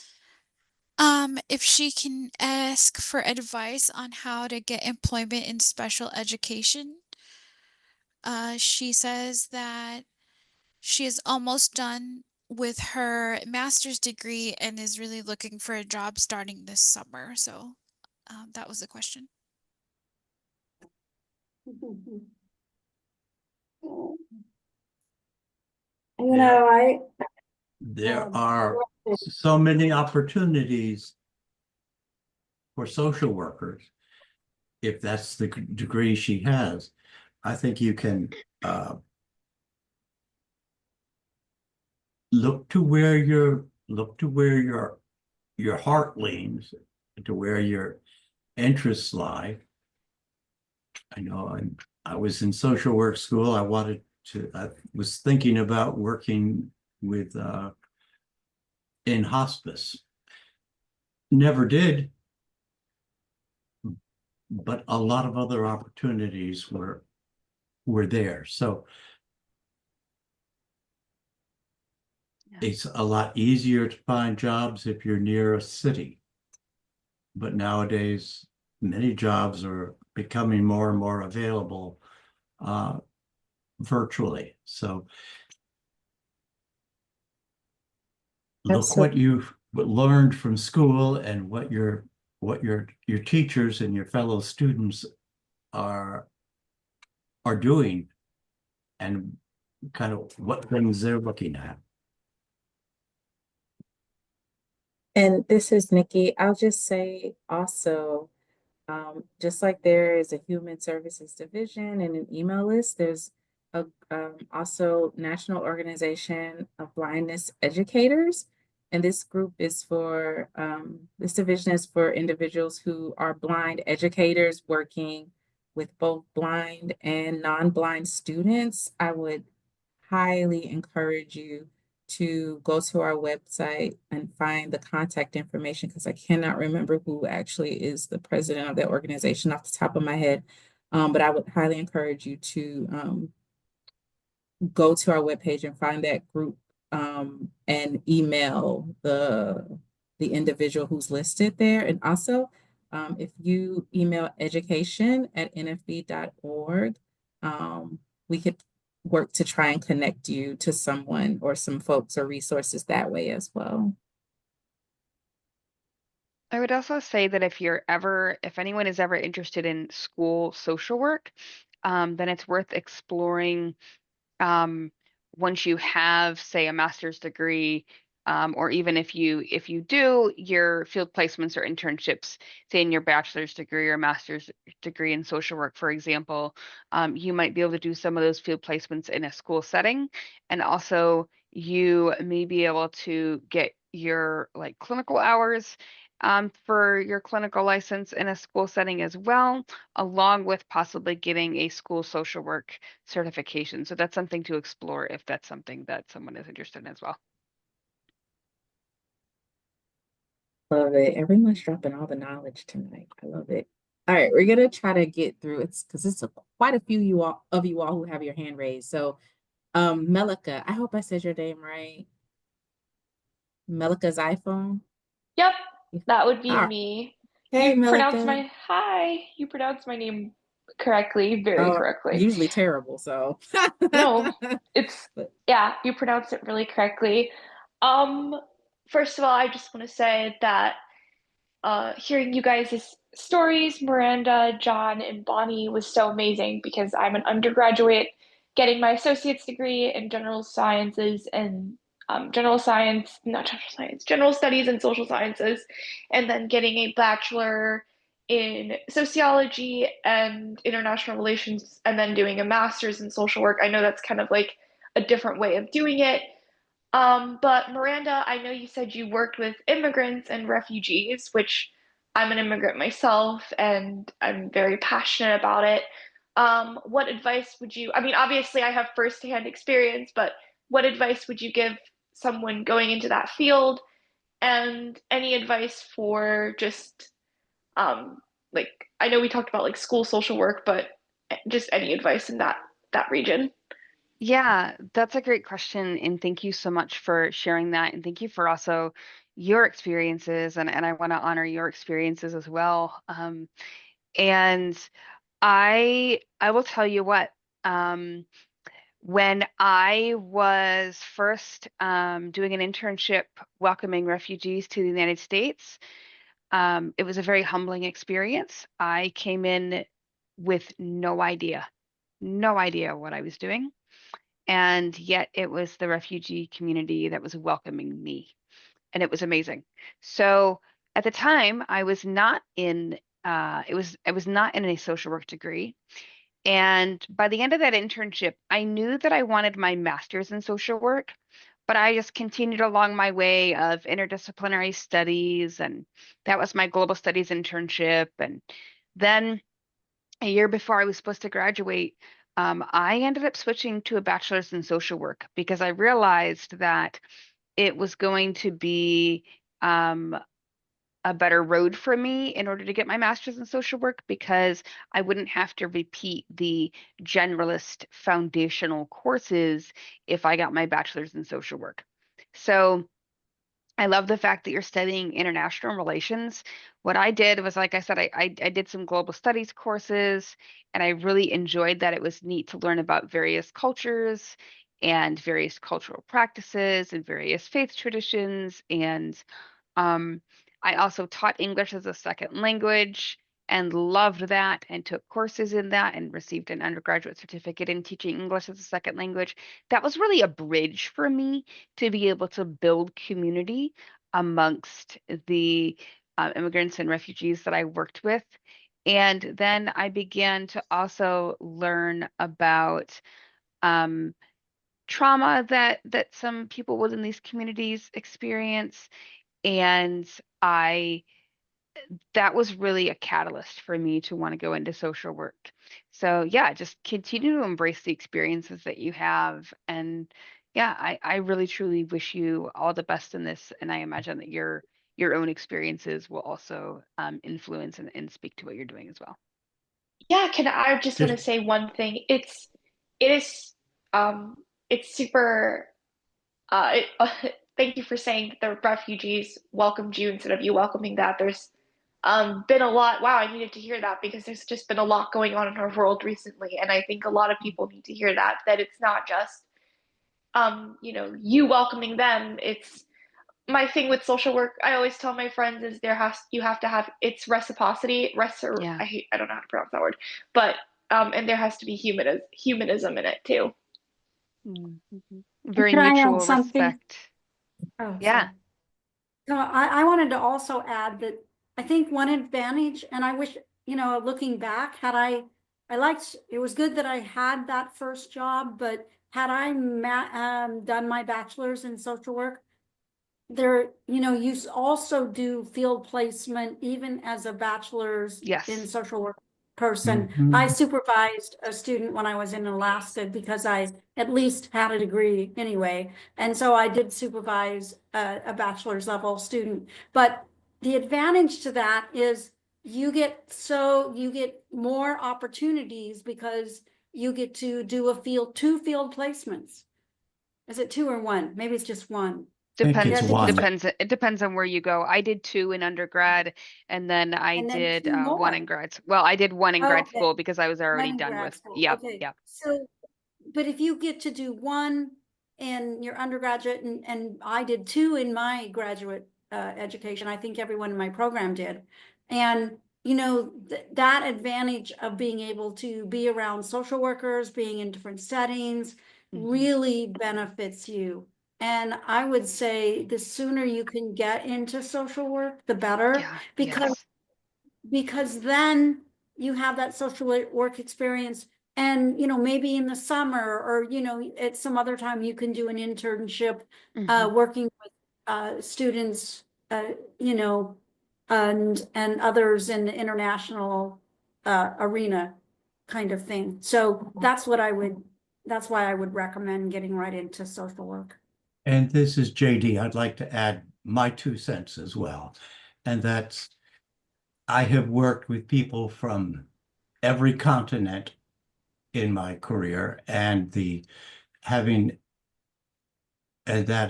Speaker 8: if she can ask for advice on how to get employment in special education. She says that she is almost done with her master's degree and is really looking for a job starting this summer. So that was the question.
Speaker 5: You know,
Speaker 6: There are so many opportunities for social workers, if that's the degree she has. I think you can look to where your heart leans, to where your interests lie. I know I was in social work school. I was thinking about working with in hospice. Never did, but a lot of other opportunities were there. So it's a lot easier to find jobs if you're near a city. But nowadays, many jobs are becoming more and more available virtually. So look what you've learned from school and what your teachers and your fellow students are doing, and kind of what things they're looking at.
Speaker 3: And this is Nikki. I'll just say also, just like there is a human services division and an email list, there's a also National Organization of Blindness Educators. And this group is for, this division is for individuals who are blind educators working with both blind and non-blind students. I would highly encourage you to go to our website and find the contact information, because I cannot remember who actually is the president of that organization off the top of my head. But I would highly encourage you to go to our webpage and find that group, and email the individual who's listed there. And also, if you email education@nfb.org, we could work to try and connect you to someone or some folks or resources that way as well.
Speaker 4: I would also say that if anyone is ever interested in school social work, then it's worth exploring, once you have, say, a master's degree, or even if you do your field placements or internships, say in your bachelor's degree or master's degree in social work, for example, you might be able to do some of those field placements in a school setting. And also you may be able to get your like clinical hours for your clinical license in a school setting as well, along with possibly getting a school social work certification. So that's something to explore if that's something that someone is interested in as well.
Speaker 3: Love it. Everyone's dropping all the knowledge tonight. I love it. All right, we're gonna try to get through it because it's quite a few you all who have your hand raised. So, Melika, I hope I said your name right. Melika's iPhone.
Speaker 10: Yep, that would be
Speaker 3: All right.
Speaker 10: me.
Speaker 3: Hey,
Speaker 10: You pronounced
Speaker 3: Melika.
Speaker 10: you pronounced my name correctly, very
Speaker 3: Oh,
Speaker 10: correctly.
Speaker 3: usually terrible, so.
Speaker 10: No, it's
Speaker 3: But
Speaker 10: yeah, you pronounced it really correctly. First of all, I just want to say that hearing you guys' stories, Miranda, John, and Bonnie was so amazing because I'm an undergraduate getting my associate's degree in general sciences and general studies and social sciences, and then getting a bachelor in sociology and international relations, and then doing a master's in social work. I know that's kind of like a different way of doing it. But Miranda, I know you said you worked with immigrants and refugees, which I'm an immigrant myself and I'm very passionate about it. what advice would you, I mean, obviously I have firsthand experience, but what advice would you give someone going into that field? And any advice for just, like, I know we talked about like school social work, but just any advice in that region?
Speaker 4: Yeah, that's a great question. And thank you so much for sharing that. And thank you for also your experiences. And I want to honor your experiences as well. And I will tell you what, when I was first doing an internship welcoming refugees to the United States, it was a very humbling experience. I came in with no idea what I was doing. And yet it was the refugee community that was welcoming me. And it was amazing. So at the time, I was not in I was not in a social work degree. And by the end of that internship, I knew that I wanted my master's in social work, but I just continued along my way of interdisciplinary studies, and that was my global studies internship. And then a year before I was supposed to graduate, I ended up switching to a bachelor's in social work because I realized that it was going to be a better road for me in order to get my master's in social work because I wouldn't have to repeat the generalist foundational courses if I got my bachelor's in social work. So I love the fact that you're studying international relations. What I did was, like I said, I did some global studies courses, and I really enjoyed that. It was neat to learn about various cultures and various cultural practices and various faith traditions. And um, I also taught English as a second language and loved that and took courses in that and received an undergraduate certificate in teaching English as a second language. That was really a bridge for me to be able to build community amongst the immigrants and refugees that I worked with. And then I began to also learn about um, trauma that some people within these communities experience. And I that was really a catalyst for me to want to go into social work. So yeah, just continue to embrace the experiences that you have. And yeah, I really truly wish you all the best in this. And I imagine that your own experiences will also influence and speak to what you're doing as well.
Speaker 10: Yeah, I just want
Speaker 6: Just
Speaker 10: to say one thing. It is um it's super thank you for saying that the refugees welcomed you instead of you welcoming that. There's been a lot. Wow, I needed to hear that because there's just been a lot going on in our world recently, and I think a lot of people need to hear that it's not just you welcoming them. It's my thing with social work. I always tell my friends is you have to have it's reciprocity.
Speaker 4: Yeah.
Speaker 10: I don't know how to pronounce that word, but and there has to be humanism in it too.
Speaker 4: Mhm. Very
Speaker 5: Can I add
Speaker 4: mutual
Speaker 5: something?
Speaker 4: respect.
Speaker 5: Oh,
Speaker 4: Yeah.
Speaker 5: sorry. No, I wanted to also add that I think one advantage, and I wish, looking back, it was good that I had that first job, but had I done my bachelor's in social work, you also do field placement even as a bachelor's in
Speaker 4: Yes.
Speaker 5: social work person. I
Speaker 6: Mhm.
Speaker 5: supervised a student when I was in Alaska because I at least had a degree anyway. And so I did supervise a bachelor's level student. But the advantage to that is you get more opportunities because you get to do two field placements. Is it two or one? Maybe it's just one.
Speaker 6: I think
Speaker 5: Yeah,
Speaker 6: it's
Speaker 5: I
Speaker 4: Depends
Speaker 5: think it's
Speaker 6: one.
Speaker 5: just,
Speaker 4: depends it depends on where you go. I did two in undergrad, and then I
Speaker 5: and then
Speaker 4: did
Speaker 5: two
Speaker 4: one
Speaker 5: more.
Speaker 4: in well, I did one in grad
Speaker 5: Okay,
Speaker 4: school because I was
Speaker 5: one
Speaker 4: already
Speaker 5: in
Speaker 4: done
Speaker 5: grad
Speaker 4: with
Speaker 5: school.
Speaker 4: yep,
Speaker 5: Okay,
Speaker 4: yep.
Speaker 5: so, but if you get to do one in your undergraduate, and I did two in my graduate education, I think everyone in my program did. And, that advantage of being able to be around social workers, being in different settings,
Speaker 4: Mhm.
Speaker 5: really benefits you. And I would say the sooner you can get into social work, the better,
Speaker 4: Yeah,
Speaker 5: because
Speaker 4: yes.
Speaker 5: then you have that social work experience, and maybe in the summer, or at some other time you can do an internship
Speaker 4: Mhm.
Speaker 5: working with students, you know and others in the international arena. kind of thing. So that's why I would recommend getting right into social work.
Speaker 6: And this is JD. I'd like to add my 2 cents as well. And that's, I have worked with people from every continent in my career, and that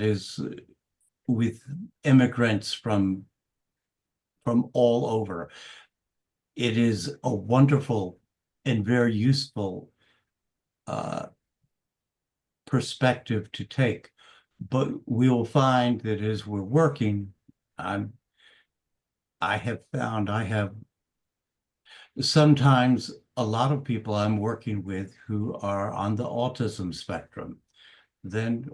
Speaker 6: is with immigrants from all over. It is a wonderful and very useful perspective to take. But we will find that as we're working, I have found I have sometimes a lot of people I'm working with who are on the autism spectrum. Then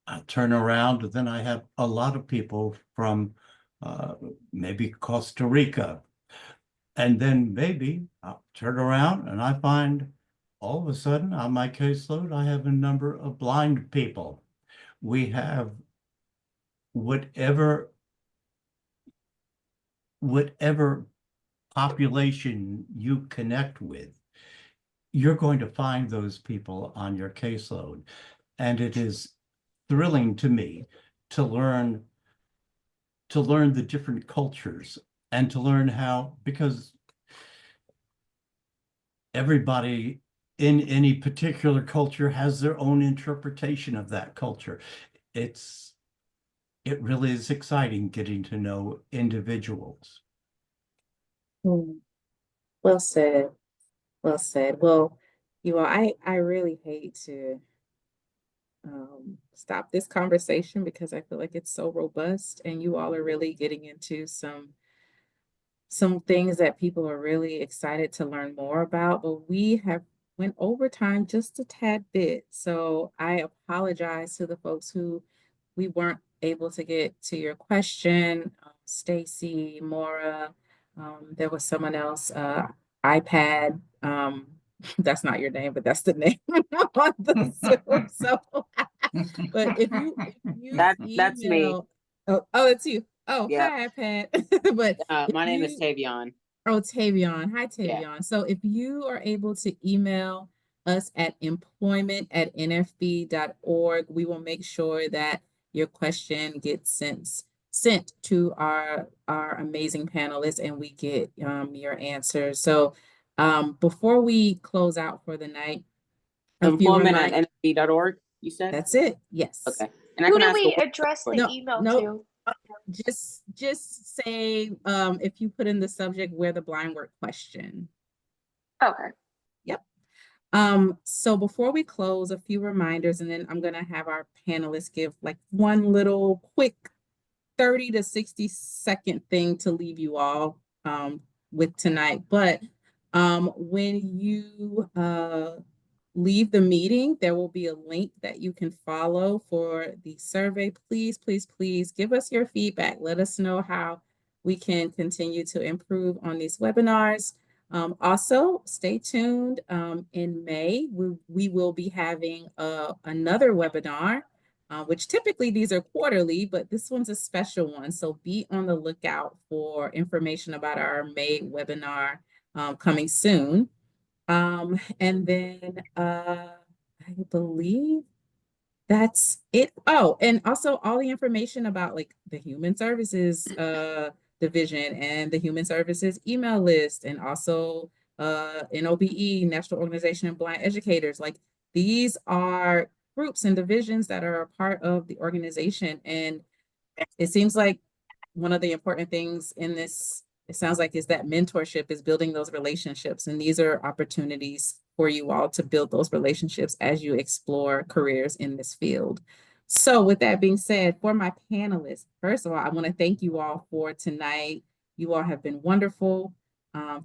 Speaker 6: I turn around, and then I have a lot of people from maybe Costa Rica. And then maybe I'll turn around and I find all of a sudden on my caseload, I have a number of blind people. We have whatever population you connect with, you're going to find those people on your caseload. And it is thrilling to me to learn the different cultures and to learn how, because everybody in any particular culture has their own interpretation of that culture. It really is exciting getting to know individuals.
Speaker 3: Well said. Well said. Well, you all, I really hate to stop this conversation because I feel like it's so robust and you all are really getting into some things that people are really excited to learn more about, but we have went over time just a tad bit. So I apologize to the folks who we weren't able to get to your question. Stacy, Mora, there was someone else, iPad. That's not your name, but that's the name on the Zoom. So, but if you
Speaker 11: That's me.
Speaker 3: email, oh, it's you. Oh,
Speaker 11: Yeah.
Speaker 3: hi, iPad. But
Speaker 11: My name is Tavion.
Speaker 3: Oh, Tavion. Hi,
Speaker 11: Yeah.
Speaker 3: Tavion. So if you are able to email us at employment@nfb.org, we will make sure that your question gets sent to our amazing panelists and we get your answers. So before we close out for the night,
Speaker 11: Employment@nfb.org, you said?
Speaker 3: That's it. Yes.
Speaker 11: Okay. And I
Speaker 10: Who
Speaker 11: can
Speaker 10: do
Speaker 11: ask
Speaker 10: we
Speaker 11: a
Speaker 10: address the
Speaker 3: No,
Speaker 10: email
Speaker 3: no.
Speaker 10: to?
Speaker 3: Just say if you put in the subject where the blind work question.
Speaker 10: Okay.
Speaker 3: Yep. So before we close, a few reminders, and then I'm gonna have our panelists give like one little quick 30 to 60-second thing to leave you all with tonight. But when you leave the meeting, there will be a link that you can follow for the survey. Please, please, please give us your feedback. Let us know how we can continue to improve on these webinars. Also, stay tuned. In May, we will be having another webinar, which typically these are quarterly, but this one's a special one. So be on the lookout for information about our May webinar coming soon. And then I believe that's it. Oh, and also all the information about like the Human Services division and the Human Services email list, and also NOBE, National Organization of Blind Educators. Like these are groups and divisions that are a part of the organization. And it seems like one of the important things in this, it sounds like, is that mentorship, is building those relationships. And these are opportunities for you all to build those relationships as you explore careers in this field. So with that being said, for my panelists, first of all, I want to thank you all for tonight. You all have been wonderful.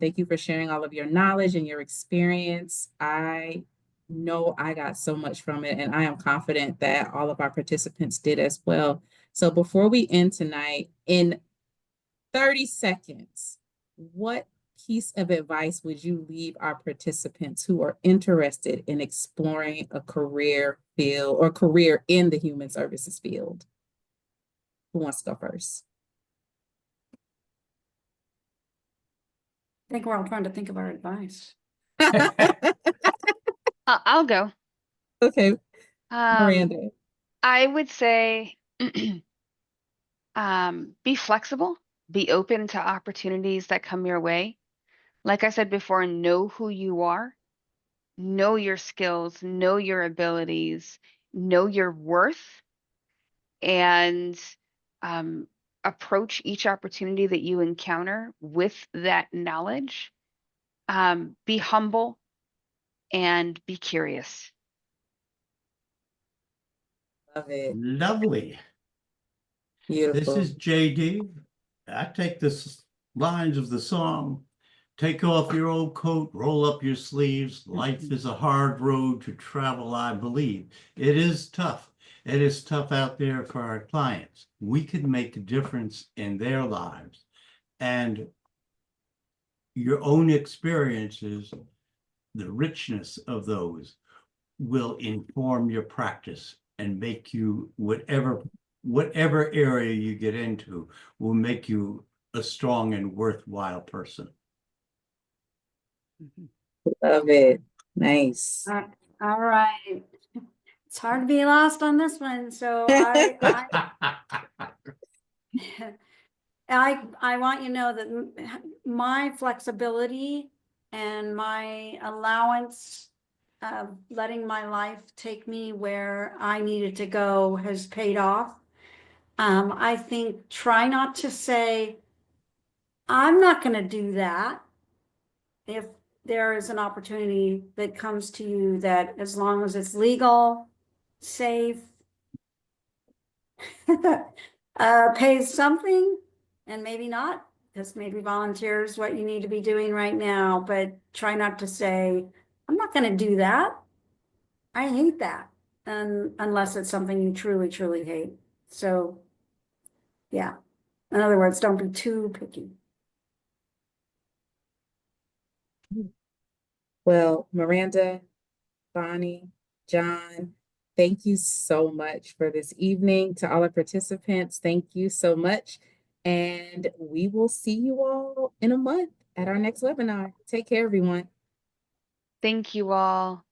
Speaker 3: Thank you for sharing all of your knowledge and your experience. I know I got so much from it, and I am confident that all of our participants did as well. So before we end tonight, in 30 seconds, what piece of advice would you leave our participants who are interested in exploring a career field or career in the human services field? Who wants to go first?
Speaker 5: I think we're all trying to think of our advice.
Speaker 4: I'll go.
Speaker 3: Okay,
Speaker 4: Um,
Speaker 3: Miranda.
Speaker 4: I would say be flexible, be open to opportunities that come your way. Like I said before, know who you are, know your skills, know your abilities, know your worth, and um, approach each opportunity that you encounter with that knowledge. Be humble and be curious.
Speaker 3: Love it.
Speaker 6: Lovely. This
Speaker 3: Beautiful.
Speaker 6: is JD. I take the lines of the song. Take off your old coat, roll up your sleeves. Life is a hard road to travel, I believe. It is tough. It is tough out there for our clients. We can make a difference in their lives. And your own experiences, the richness of those, will inform your practice and make you whatever area you get into will make you a strong and worthwhile person.
Speaker 3: Love it. Nice.
Speaker 5: All right. It's hard to be lost on this one. So I want you to know that my flexibility and my allowance of letting my life take me where I needed to go has paid off. I think try not to say, I'm not going to do that. If there is an opportunity that comes to you that as long as it's legal, safe, pays something, and maybe not, because maybe volunteer is what you need to be doing right now, but try not to say, I'm not going to do that. I hate that. And unless it's something you truly, truly hate. So, yeah. In other words, don't be too picky.
Speaker 3: Well, Miranda, Bonnie, John, thank you so much for this evening. To all our participants, thank you so much. And we will see you all in a month at our next webinar. Take care, everyone.
Speaker 4: Thank you all.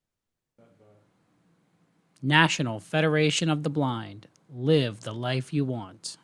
Speaker 1: National Federation of the Blind. Live the life you want.